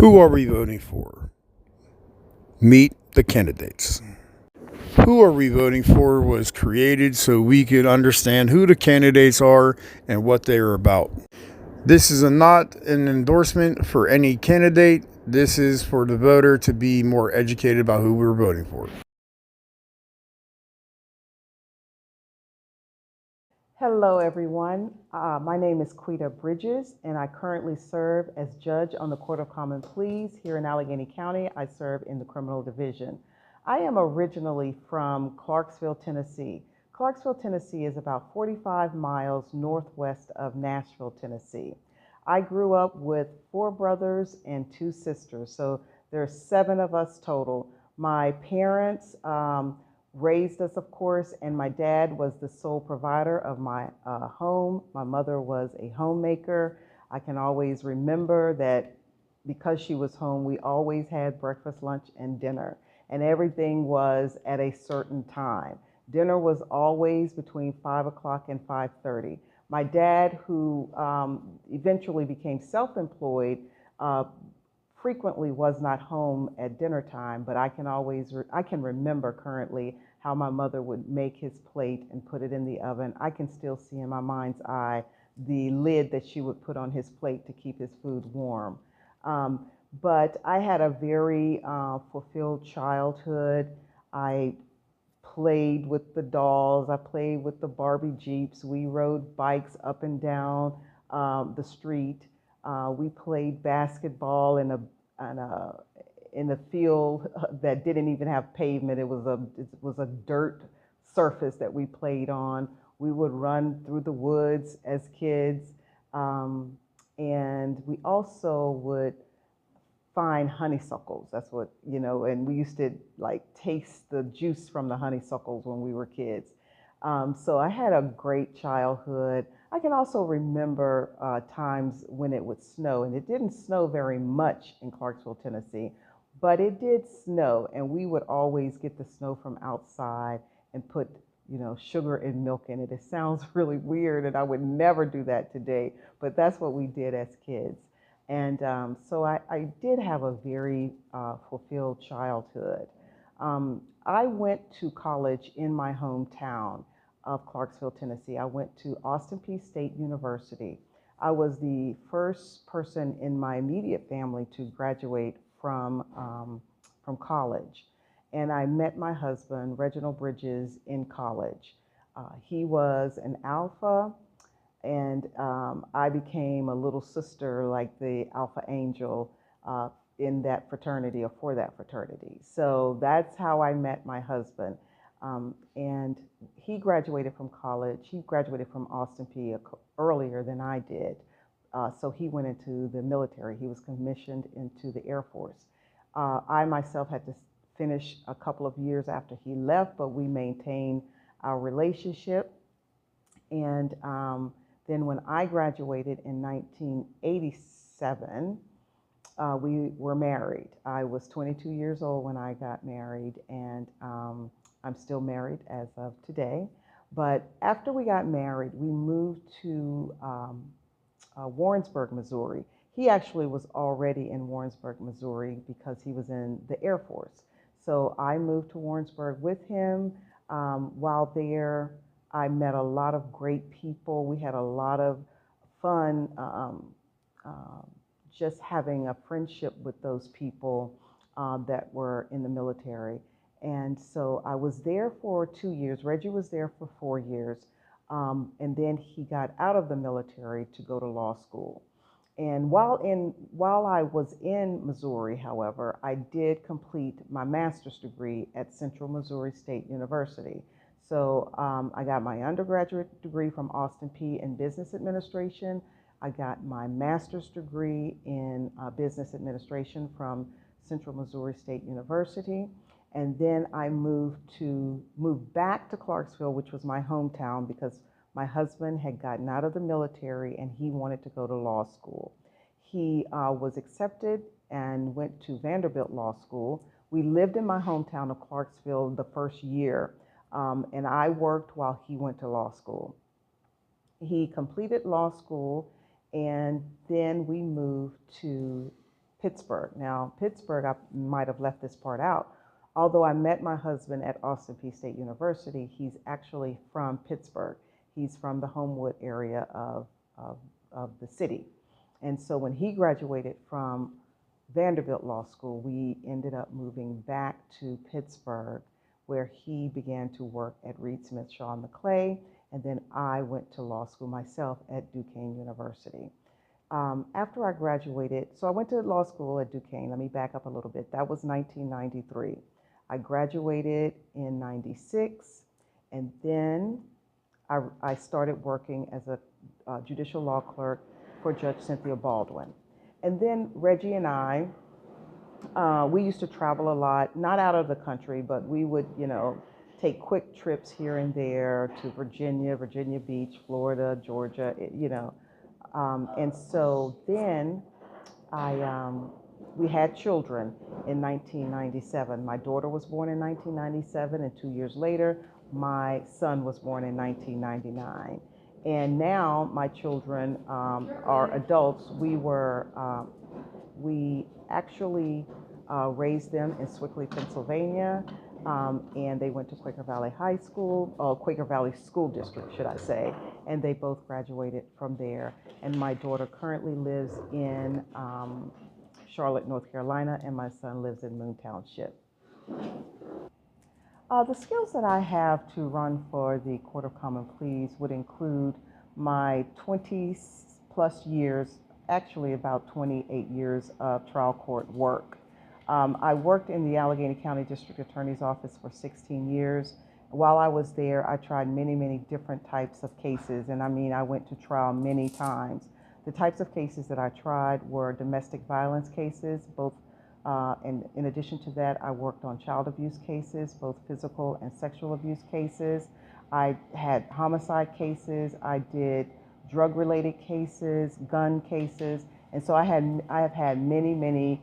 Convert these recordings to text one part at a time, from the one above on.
Who are we voting for? Meet the candidates. Who Are We Voting For was created so we could understand who the candidates are and what they are about. This is not an endorsement for any candidate. This is for the voter to be more educated about who we're voting for. Hello, everyone. My name is Quita Bridges, and I currently serve as judge on the Court of Common Pleas here in Allegheny County. I serve in the criminal division. I am originally from Clarksville, Tennessee. Clarksville, Tennessee is about 45 miles northwest of Nashville, Tennessee. I grew up with 4 brothers and 2 sisters, so there's 7 of us total. My parents raised us, of course, and my dad was the sole provider of my home. My mother was a homemaker. I can always remember that because she was home, we always had breakfast, lunch, and dinner, and everything was at a certain time. Dinner was always between 5 o'clock and 5:30. My dad, who eventually became self-employed, frequently was not home at dinner time, but I can remember currently how my mother would make his plate and put it in the oven. I can still see in my mind's eye the lid that she would put on his plate to keep his food warm. Um, but I had a very fulfilled childhood. I played with the dolls. I played with the Barbie Jeeps. We rode bikes up and down the street. We played basketball in a in a field that didn't even have pavement. It was a dirt surface that we played on. We would run through the woods as kids, um, and we also would find honeysuckles. That's what, and we used to like taste the juice from the honeysuckles when we were kids. So I had a great childhood. I can also remember times when it would snow, and it didn't snow very much in Clarksville, Tennessee, but it did snow, and we would always get the snow from outside and put, sugar and milk in it. It sounds really weird, and I would never do that today, but that's what we did as kids. And so I did have a very fulfilled childhood. I went to college in my hometown of Clarksville, Tennessee. I went to Austin Peay State University. I was the first person in my immediate family to graduate from college. And I met my husband, Reginald Bridges, in college. He was an alpha, and I became a little sister, like the alpha angel in that fraternity or for that fraternity. So that's how I met my husband. And he graduated from college. He graduated from Austin Peay earlier than I did. So he went into the military. He was commissioned into the Air Force. I myself had to finish a couple of years after he left, but we maintained our relationship. And then when I graduated in 1987, we were married. I was 22 years old when I got married, and I'm still married as of today. But after we got married, we moved to Warrensburg, Missouri. He actually was already in Warrensburg, Missouri because he was in the Air Force. So I moved to Warrensburg with him. While there, I met a lot of great people. We had a lot of fun um, just having a friendship with those people that were in the military. And so I was there for 2 years. Reggie was there for 4 years. And then he got out of the military to go to law school. And while I was in Missouri, however, I did complete my master's degree at Central Missouri State University. So I got my undergraduate degree from Austin Peay in business administration. I got my master's degree in business administration from Central Missouri State University. And then I moved back to Clarksville, which was my hometown, because my husband had gotten out of the military and he wanted to go to law school. He was accepted and went to Vanderbilt Law School. We lived in my hometown of Clarksville the first year, and I worked while he went to law school. He completed law school, and then we moved to Pittsburgh. Now, Pittsburgh, I might have left this part out. Although I met my husband at Austin Peay State University, he's actually from Pittsburgh. He's from the Homewood area of, of the city. And so when he graduated from Vanderbilt Law School, we ended up moving back to Pittsburgh, where he began to work at Reed Smith Shaw and McClay, and then I went to law school myself at Duquesne University. After I graduated, so I went to law school at Duquesne. Let me back up a little bit. That was 1993. I graduated in 96, and then I started working as a judicial law clerk for Judge Cynthia Baldwin. And then Reggie and I, we used to travel a lot, not out of the country, but we would, take quick trips here and there to Virginia, Virginia Beach, Florida, Georgia, and so then we had children in 1997. My daughter was born in 1997, and 2 years later, my son was born in 1999. And now my children are adults. We actually raised them in Swickley, Pennsylvania, and they went to Quaker Valley High School, Quaker Valley School District, should I say, and they both graduated from there. And my daughter currently lives in Charlotte, North Carolina, and my son lives in Moon Township. The skills that I have to run for the Court of Common Pleas would include my 20 plus years, actually about 28 years of trial court work. I worked in the Allegheny County District Attorney's Office for 16 years. While I was there, I tried many, many different types of cases, and I went to trial many times. The types of cases that I tried were domestic violence cases, both and in addition to that, I worked on child abuse cases, both physical and sexual abuse cases. I had homicide cases. I did drug-related cases, gun cases, and so I have had many, many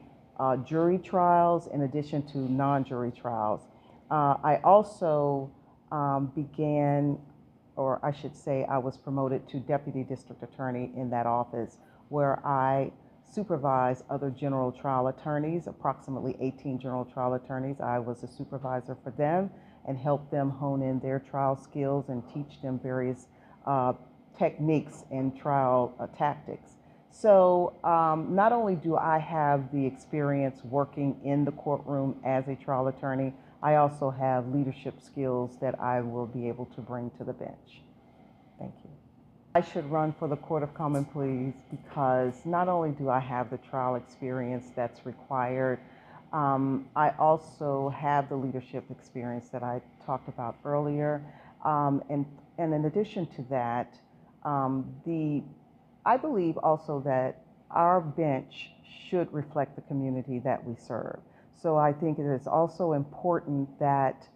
jury trials in addition to non-jury trials. I also began, or I should say, I was promoted to deputy district attorney in that office, where I supervise other general trial attorneys, approximately 18 general trial attorneys. I was a supervisor for them and helped them hone in their trial skills and teach them various techniques and trial tactics. So not only do I have the experience working in the courtroom as a trial attorney, I also have leadership skills that I will be able to bring to the bench. Thank you. I should run for the Court of Common Pleas because not only do I have the trial experience that's required, I also have the leadership experience that I talked about earlier. And in addition to that, I believe also that our bench should reflect the community that we serve. So I think it is also important that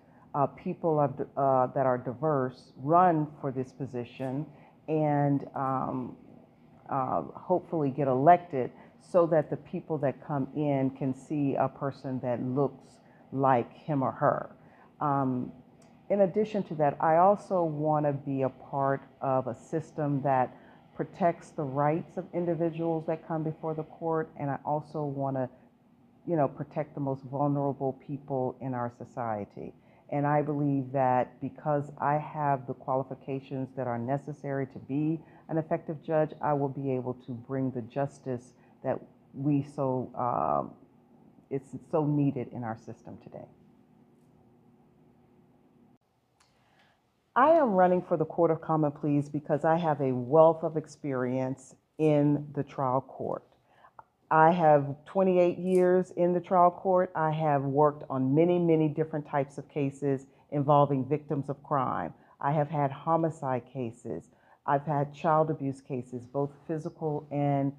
people that are diverse run for this position and hopefully get elected so that the people that come in can see a person that looks like him or her. In addition to that, I also want to be a part of a system that protects the rights of individuals that come before the court, and I also want to protect the most vulnerable people in our society. And I believe that because I have the qualifications that are necessary to be an effective judge, I will be able to bring the justice that it's so needed in our system today. I am running for the Court of Common Pleas because I have a wealth of experience in the trial court. I have 28 years in the trial court. I have worked on many, many different types of cases involving victims of crime. I have had homicide cases. I've had child abuse cases, both physical and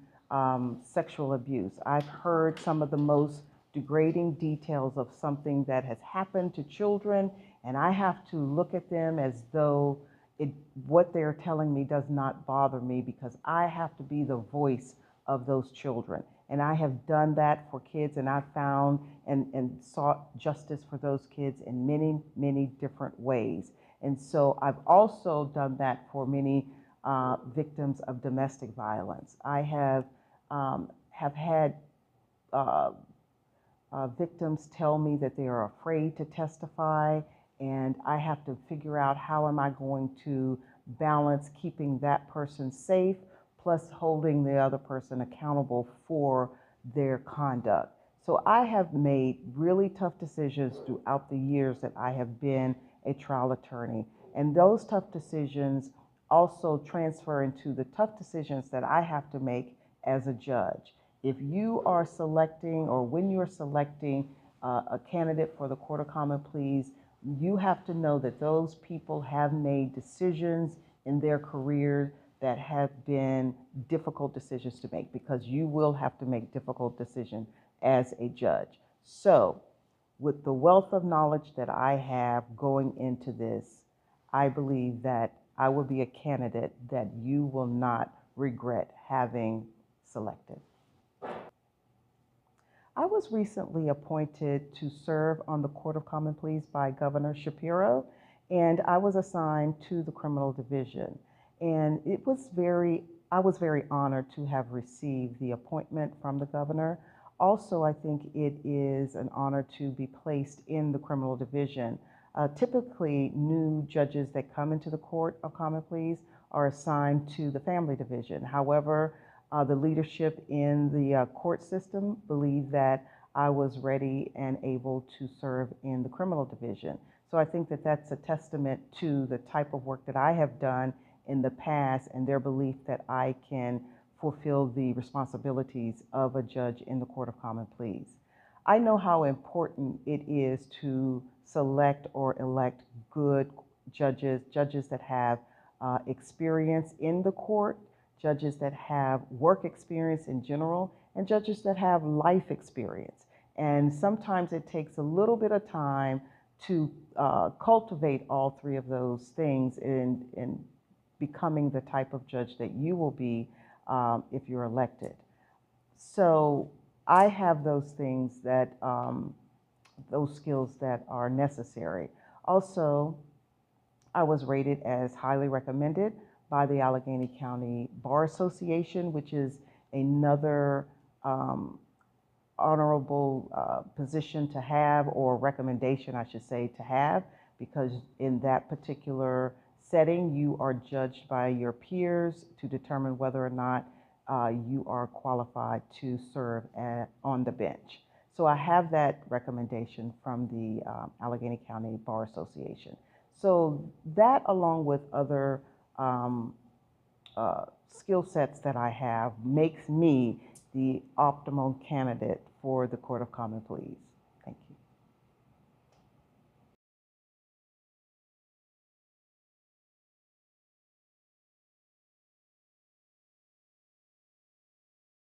sexual abuse. I've heard some of the most degrading details of something that has happened to children, and I have to look at them as though what they're telling me does not bother me because I have to be the voice of those children. And I have done that for kids, and I found and sought justice for those kids in many, many different ways. And so I've also done that for many victims of domestic violence. I have had uh, victims tell me that they are afraid to testify, and I have to figure out how am I going to balance keeping that person safe plus holding the other person accountable for their conduct. So I have made really tough decisions throughout the years that I have been a trial attorney, and those tough decisions also transfer into the tough decisions that I have to make as a judge. If you are selecting, or when you're selecting a candidate for the Court of Common Pleas, you have to know that those people have made decisions in their career that have been difficult decisions to make, because you will have to make difficult decisions as a judge. So, with the wealth of knowledge that I have going into this, I believe that I will be a candidate that you will not regret having selected. I was recently appointed to serve on the Court of Common Pleas by Governor Shapiro, and I was assigned to the criminal division. And I was very honored to have received the appointment from the governor. Also, I think it is an honor to be placed in the criminal division. Typically, new judges that come into the Court of Common Pleas are assigned to the family division. However, the leadership in the court system believed that I was ready and able to serve in the criminal division. So I think that that's a testament to the type of work that I have done in the past and their belief that I can fulfill the responsibilities of a judge in the Court of Common Pleas. I know how important it is to select or elect good judges, judges that have experience in the court, judges that have work experience in general, and judges that have life experience. And sometimes it takes a little bit of time to cultivate all three of those things in becoming the type of judge that you will be if you're elected. So I have those things that, those skills that are necessary. Also, I was rated as highly recommended by the Allegheny County Bar Association, which is another honorable position to have, or recommendation, I should say, to have, because in that particular setting, you are judged by your peers to determine whether or not you are qualified to serve on the bench. So I have that recommendation from the Allegheny County Bar Association. So that, along with other skill sets that I have, makes me the optimal candidate for the Court of Common Pleas. Thank you.